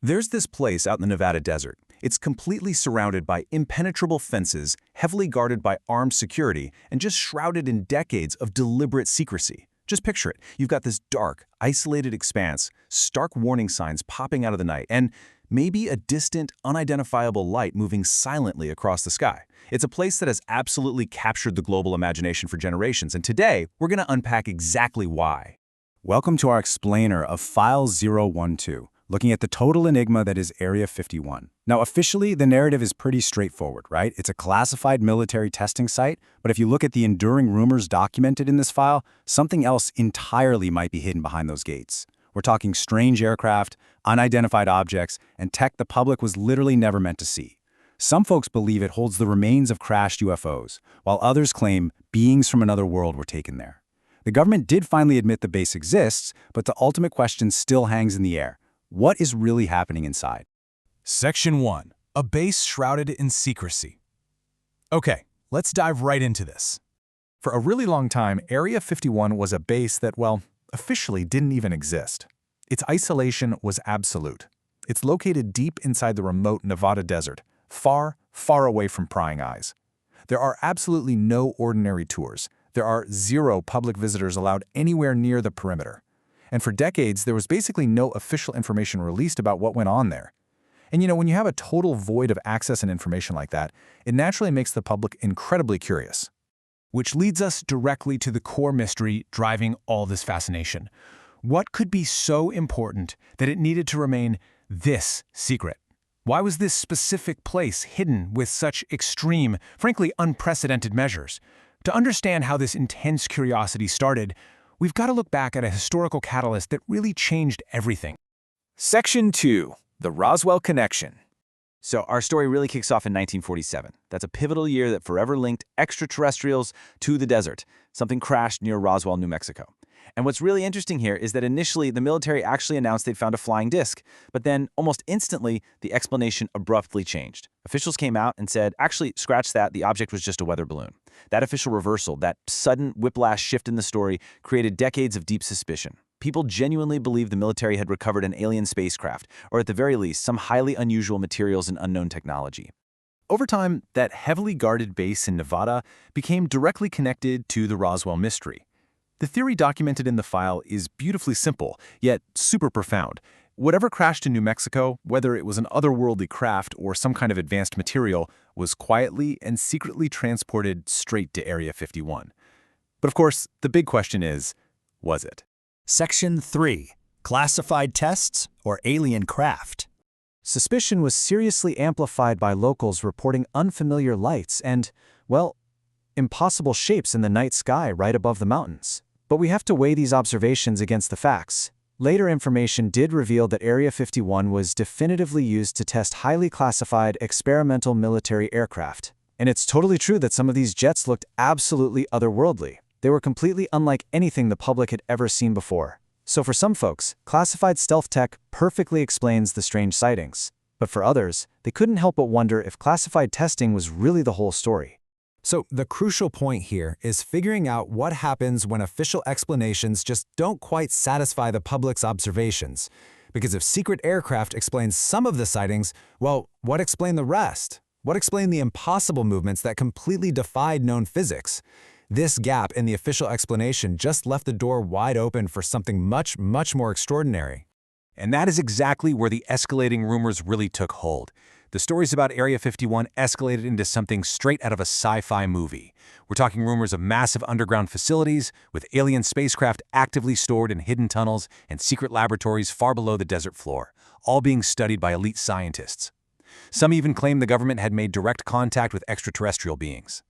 There's this place out in the Nevada desert. It's completely surrounded by impenetrable fences, heavily guarded by armed security, and just shrouded in decades of deliberate secrecy. Just picture it. You've got this dark, isolated expanse, stark warning signs popping out of the night, and maybe a distant, unidentifiable light moving silently across the sky. It's a place that has absolutely captured the global imagination for generations, and today, we're going to unpack exactly why. Welcome to our explainer of File 012. Looking at the total enigma that is Area 51. Now, officially, the narrative is pretty straightforward, right? It's a classified military testing site, but if you look at the enduring rumors documented in this file, something else entirely might be hidden behind those gates. We're talking strange aircraft, unidentified objects, and tech the public was literally never meant to see. Some folks believe it holds the remains of crashed UFOs, while others claim beings from another world were taken there. The government did finally admit the base exists, but the ultimate question still hangs in the air. What is really happening inside? Section 1. A base shrouded in secrecy. Okay, let's dive right into this. For a really long time, Area 51 was a base that, well, officially didn't even exist. Its isolation was absolute. It's located deep inside the remote Nevada desert, far, far away from prying eyes. There are absolutely no ordinary tours. There are zero public visitors allowed anywhere near the perimeter. And for decades, there was basically no official information released about what went on there. And when you have a total void of access and information like that, it naturally makes the public incredibly curious. Which leads us directly to the core mystery driving all this fascination. What could be so important that it needed to remain this secret? Why was this specific place hidden with such extreme, frankly unprecedented measures? To understand how this intense curiosity started, we've got to look back at a historical catalyst that really changed everything. Section 2. The Roswell Connection. So our story really kicks off in 1947. That's a pivotal year that forever linked extraterrestrials to the desert. Something crashed near Roswell, New Mexico. And what's really interesting here is that initially the military actually announced they'd found a flying disc, but then almost instantly the explanation abruptly changed. Officials came out and said, actually, scratch that, the object was just a weather balloon. That official reversal, that sudden whiplash shift in the story, created decades of deep suspicion. People genuinely believed the military had recovered an alien spacecraft, or at the very least, some highly unusual materials and unknown technology. Over time, that heavily guarded base in Nevada became directly connected to the Roswell mystery. The theory documented in the file is beautifully simple, yet super profound. Whatever crashed in New Mexico, whether it was an otherworldly craft or some kind of advanced material, was quietly and secretly transported straight to Area 51. But of course, the big question is, was it? Section 3. Classified tests or alien craft. Suspicion was seriously amplified by locals reporting unfamiliar lights and, well, impossible shapes in the night sky right above the mountains. But we have to weigh these observations against the facts. Later information did reveal that Area 51 was definitively used to test highly classified experimental military aircraft. And it's totally true that some of these jets looked absolutely otherworldly. They were completely unlike anything the public had ever seen before. So for some folks, classified stealth tech perfectly explains the strange sightings. But for others, they couldn't help but wonder if classified testing was really the whole story. So the crucial point here is figuring out what happens when official explanations just don't quite satisfy the public's observations. Because if secret aircraft explains some of the sightings, well, what explained the rest? What explained the impossible movements that completely defied known physics? This gap in the official explanation just left the door wide open for something much, much more extraordinary. And that is exactly where the escalating rumors really took hold. The stories about Area 51 escalated into something straight out of a sci-fi movie. We're talking rumors of massive underground facilities, with alien spacecraft actively stored in hidden tunnels and secret laboratories far below the desert floor, all being studied by elite scientists. Some even claim the government had made direct contact with extraterrestrial beings.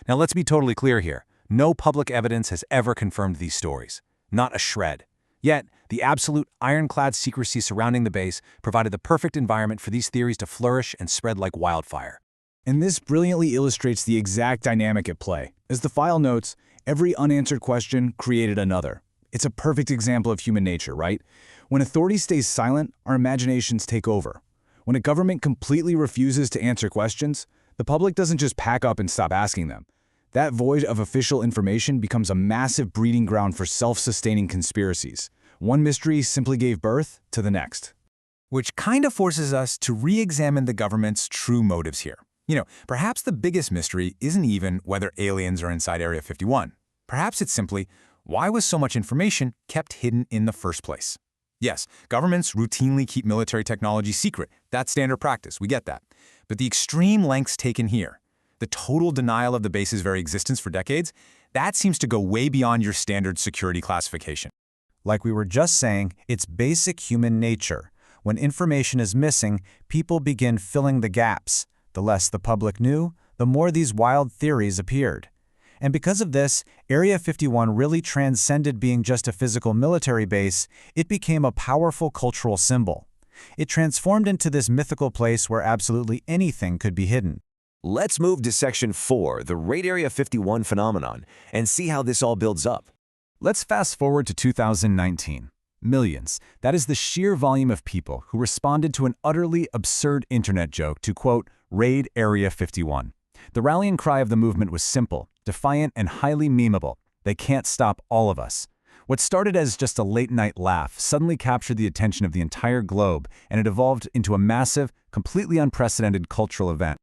Now let's be totally clear here. No public evidence has ever confirmed these stories. Not a shred. Yet, the absolute ironclad secrecy surrounding the base provided the perfect environment for these theories to flourish and spread like wildfire. And this brilliantly illustrates the exact dynamic at play. As the file notes, every unanswered question created another. It's a perfect example of human nature, right? When authority stays silent, our imaginations take over. When a government completely refuses to answer questions, the public doesn't just pack up and stop asking them. That void of official information becomes a massive breeding ground for self-sustaining conspiracies. One mystery simply gave birth to the next. Which kind of forces us to re-examine the government's true motives here. Perhaps the biggest mystery isn't even whether aliens are inside Area 51. Perhaps it's simply, why was so much information kept hidden in the first place? Yes, governments routinely keep military technology secret. That's standard practice, we get that. But the extreme lengths taken here, the total denial of the base's very existence for decades, that seems to go way beyond your standard security classification. Like we were just saying, it's basic human nature. When information is missing, people begin filling the gaps. The less the public knew, the more these wild theories appeared. And because of this, Area 51 really transcended being just a physical military base. It became a powerful cultural symbol. It transformed into this mythical place where absolutely anything could be hidden. Let's move to Section 4, the Raid Area 51 phenomenon, and see how this all builds up. Let's fast forward to 2019. Millions. That is the sheer volume of people who responded to an utterly absurd internet joke to, quote, Raid Area 51. The rallying cry of the movement was simple, defiant, and highly memeable. They can't stop all of us. What started as just a late-night laugh suddenly captured the attention of the entire globe, and it evolved into a massive, completely unprecedented cultural event.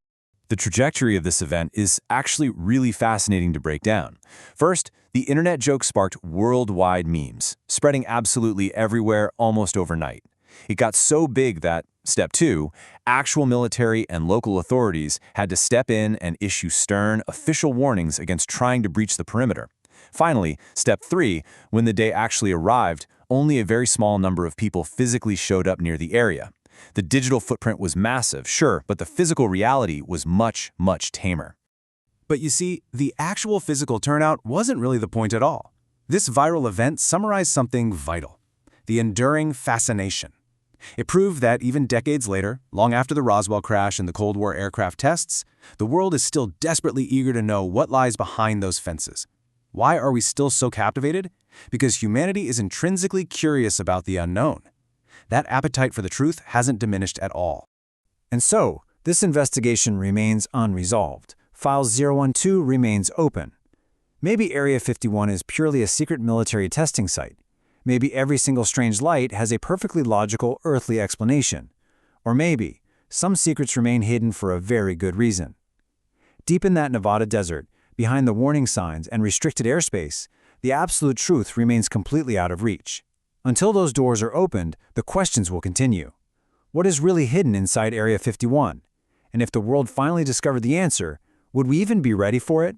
The trajectory of this event is actually really fascinating to break down. First, the internet joke sparked worldwide memes, spreading absolutely everywhere almost overnight. It got so big that, step 2, actual military and local authorities had to step in and issue stern, official warnings against trying to breach the perimeter. Finally, step 3, when the day actually arrived, only a very small number of people physically showed up near the area. The digital footprint was massive, sure, but the physical reality was much, much tamer. But you see, the actual physical turnout wasn't really the point at all. This viral event summarized something vital: the enduring fascination. It proved that even decades later, long after the Roswell crash and the Cold War aircraft tests, the world is still desperately eager to know what lies behind those fences. Why are we still so captivated? Because humanity is intrinsically curious about the unknown. That appetite for the truth hasn't diminished at all. And so, this investigation remains unresolved. File 012 remains open. Maybe Area 51 is purely a secret military testing site. Maybe every single strange light has a perfectly logical, earthly explanation. Or maybe some secrets remain hidden for a very good reason. Deep in that Nevada desert, behind the warning signs and restricted airspace, the absolute truth remains completely out of reach. Until those doors are opened, the questions will continue. What is really hidden inside Area 51? And if the world finally discovered the answer, would we even be ready for it?